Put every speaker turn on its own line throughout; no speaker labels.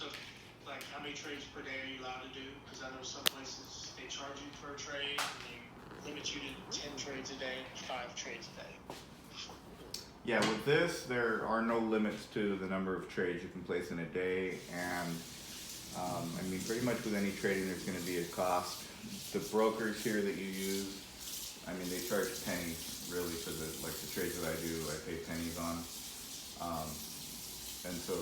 So, like, how many trades per day are you allowed to do? Because I know some places they charge you per trade, and they limit you to 10 trades a day, 5 trades a day.
Yeah, with this, there are no limits to the number of trades you can place in a day, and I mean, pretty much with any trading, there's going to be a cost. The brokers here that you use, I mean, they charge pennies really for the trades that I do. I pay pennies on, and so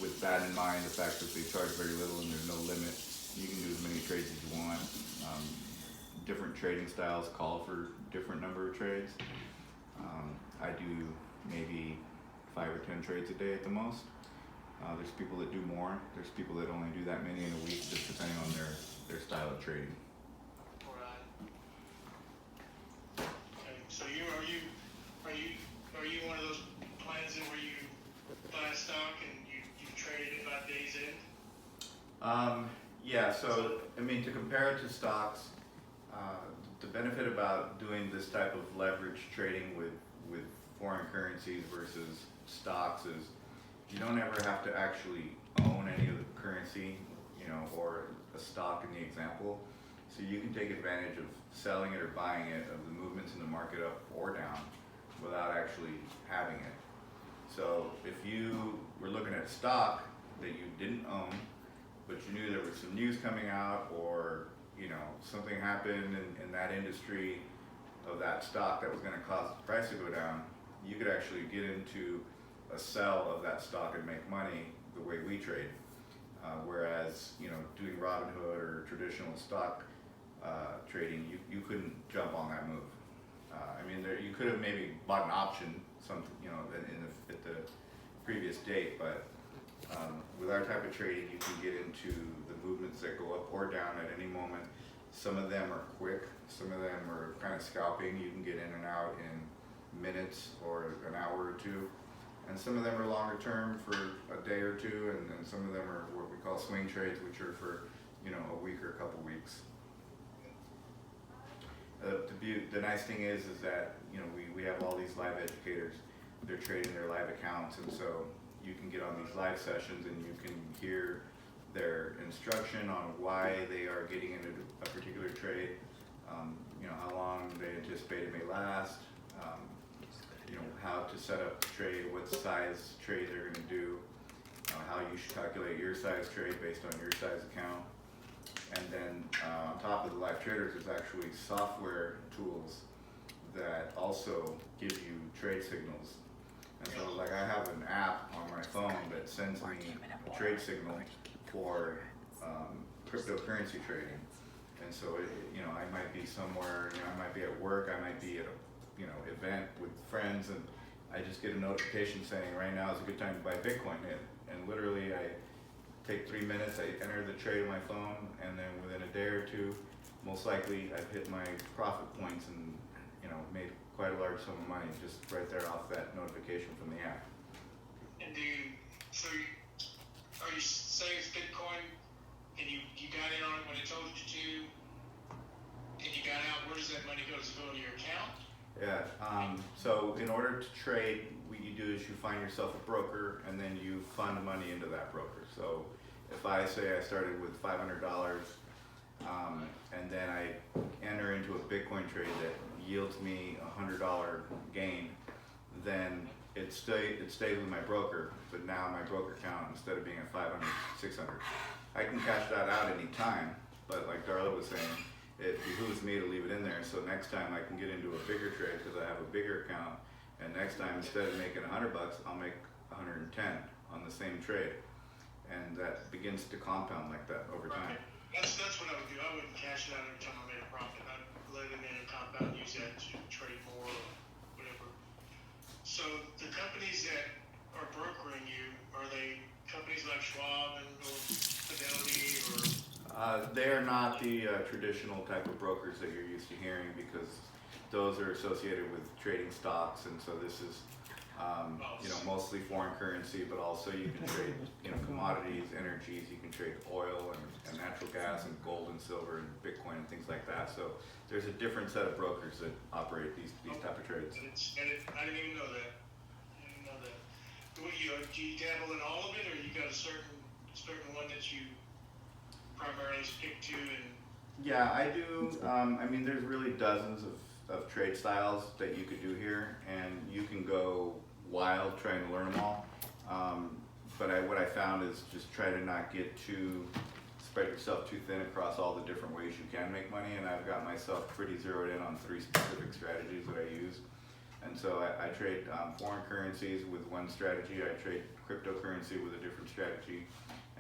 with that in mind, the fact that they charge very little and there's no limit, you can do as many trades as you want. Different trading styles call for different number of trades. I do maybe 5 or 10 trades a day at the most. There's people that do more. There's people that only do that many in a week, just depending on their style of trading.
Right. Okay. So are you one of those plans where you buy a stock and you trade it by day's end?
Yeah. So I mean, to compare it to stocks, the benefit about doing this type of leverage trading with foreign currencies versus stocks is you don't ever have to actually own any of the currency, or a stock in the example. So you can take advantage of selling it or buying it, of the movements in the market up or down, without actually having it. So if you were looking at stock that you didn't own, but you knew there was some news coming out, or something happened in that industry of that stock that was going to cause the price to go down, you could actually get into a sell of that stock and make money the way we trade. Whereas doing Robinhood or traditional stock trading, you couldn't jump on that move. I mean, you could have maybe bought an option, at the previous date, but with our type of trading, you can get into the movements that go up or down at any moment. Some of them are quick, some of them are kind of scalping. You can get in and out in minutes or an hour or two. And some of them are longer term for a day or two, and then some of them are what we call swing trades, which are for a week or a couple weeks. The nice thing is that we have all these live educators. They're trading their live accounts, and so you can get on these live sessions and you can hear their instruction on why they are getting into a particular trade, how long they anticipate it may last, how to set up the trade, what size trade they're going to do, how you should calculate your size trade based on your size account. And then on top of the live traders, there's actually software tools that also give you trade signals. And so I have an app on my phone that sends me a trade signal for cryptocurrency trading. And so I might be somewhere, I might be at work, I might be at a event with friends, and I just get a notification saying right now is a good time to buy Bitcoin. And literally I take 3 minutes, I enter the trade on my phone, and then within a day or two, most likely I've hit my profit points and made quite a large sum of money just right there off that notification from the app.
And are you saying it's Bitcoin and you got in on it when it told you to, and you got out? Where does that money go? Does it go into your account?
Yeah, so in order to trade, what you do is you find yourself a broker, and then you fund money into that broker. So if I say I started with $500, and then I enter into a Bitcoin trade that yields me a $100 gain, then it stays with my broker, but now my broker account, instead of being at 500, 600. I can cash that out any time, but like Darla was saying, it behooves me to leave it in there, so next time I can get into a bigger trade because I have a bigger account, and next time instead of making $100, I'll make 110 on the same trade, and that begins to compound like that over time.
That's what I would do. I wouldn't cash it out every time I made a profit. I'd let it in and compound, use that to trade more or whatever. So the companies that are brokering you, are they companies like Schwab or Fidelity or?
They are not the traditional type of brokers that you're used to hearing, because those are associated with trading stocks, and so this is mostly foreign currency, but also you can trade commodities, energies, you can trade oil and natural gas and gold and silver and Bitcoin and things like that. So there's a different set of brokers that operate these type of trades.
I didn't even know that. Do you dabble in all of it, or you got a certain certain one that you primarily stick to and?
Yeah, I do. I mean, there's really dozens of trade styles that you could do here, and you can go wild trying to learn them all. But what I found is just try to not get spread yourself too thin across all the different ways you can make money. And I've got myself pretty zeroed in on 3 specific strategies that I use. And so I trade foreign currencies with one strategy. I trade cryptocurrency with a different strategy.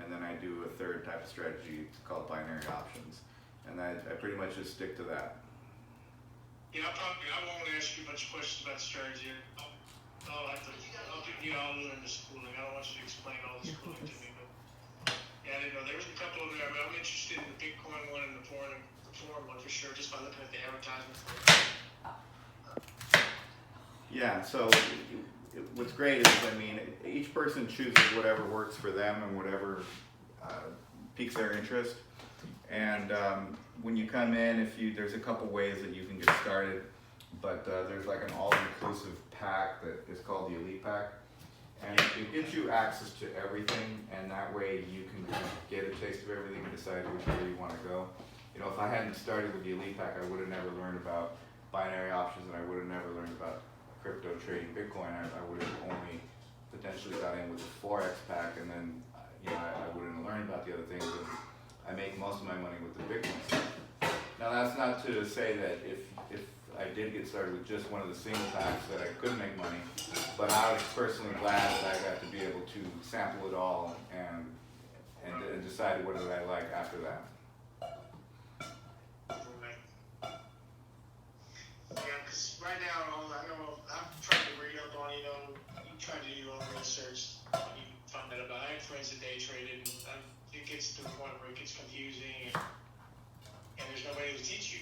And then I do a third type of strategy called binary options. And I pretty much just stick to that.
Yeah, I won't ask you a bunch of questions about strategy. I'll give you all in the schooling. I don't want you to explain all the schooling to me, but yeah, I didn't know. There was a couple of them. I mean, I'm interested in the Bitcoin one and the foreign one for sure, just by looking at the advertisement for it.
Yeah, so what's great is, I mean, each person chooses whatever works for them and whatever piques their interest. And when you come in, there's a couple ways that you can get started, but there's like an all-inclusive pack that is called the Elite Pack, and it gives you access to everything, and that way you can kind of get a taste of everything and decide which way you want to go. You know, if I hadn't started with the Elite Pack, I would have never learned about binary options, and I would have never learned about crypto trading Bitcoin. I would have only potentially got in with the Forex pack, and then I wouldn't have learned about the other things. And I make most of my money with the Bitcoin stuff. Now that's not to say that if I did get started with just one of the single packs that I couldn't make money, but I was personally glad that I got to be able to sample it all and decide what did I like after that.
Right. Yeah, because right now, I know I'm trying to read up on, you try to do your own research, and you find out about. I have friends that day traded, and it gets to the point where it gets confusing, and there's nobody to teach you.